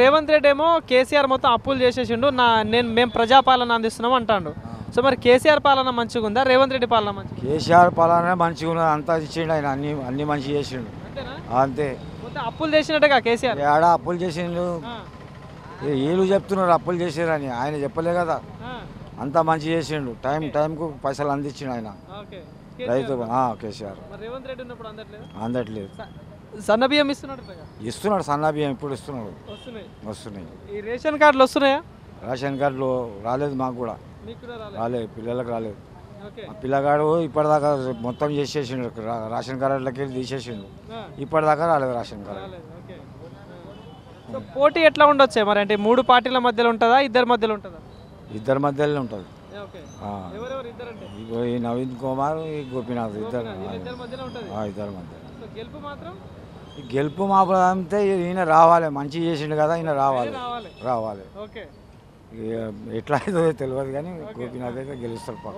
రేవంత్ రెడ్డి ఏమో కేసీఆర్ మొత్తం అప్పులు చేసేసిండు మేము ప్రజాపాలన అందిస్తున్నాం అంటాడు. సో మరి కేసీఆర్ పాలన మంచిగా ఉందా, రేవంత్ రెడ్డి పాలన మంచిగా? కేసీఆర్ పాలన మంచిగా ఉన్నది, అంతా ఇచ్చిండు ఆయన, అన్ని మంచిగా చేసిండు. అంతే, మొత్తం అప్పులు చేసినట్టుగా కేసీఆర్ ఏడ అప్పులు చేసిండు. వీళ్ళు చెప్తున్నారు అప్పులు చేసారని, ఆయన చెప్పలే కదా. అంతా మంచి చేసిండు, టైంకు పైసలు అందించిండు ఆయన రైతు. కేసీఆర్ రేవంత్ రెడ్డి ఉన్నప్పుడు అందట్లేదు. సన్న బియ్యం ఇస్తున్నాడు, సన్న బియ్యం ఇప్పుడు ఇస్తున్నాడు, వస్తున్నాయి. ఈ రేషన్ కార్డులు వస్తున్నాయా? రేషన్ కార్డులు రాలేదు, మాకు కూడా రాలేదు, పిల్లలకు రాలేదు. పిల్లగాడు ఇప్పటిదాకా మొత్తం చేసేసిండు, రేషన్ కార్డులకి వెళ్ళి తీసేసిండు, ఇప్పటిదాకా రాలేదు రేషన్ కార్డు. పోటీ ఎట్లా ఉండొచ్చే మరి? అంటే 3 పార్టీల మధ్యలో ఉంటుందా, ఇద్దరి మధ్యలో ఉంటుందా? ఇద్దరి మధ్యలో ఉంటుంది. ఈ నవీన్ కుమార్, ఈ గోపీనాథ్ ఇద్దరు మధ్య. గెలుపు మా అంతే, ఈయన రావాలి, మంచి చేసిండు కదా, ఈయన రావాలి. ఎట్లా అయితే తెలియదు కానీ గోపీనాథ్ అయితే గెలుస్తారు పక్క.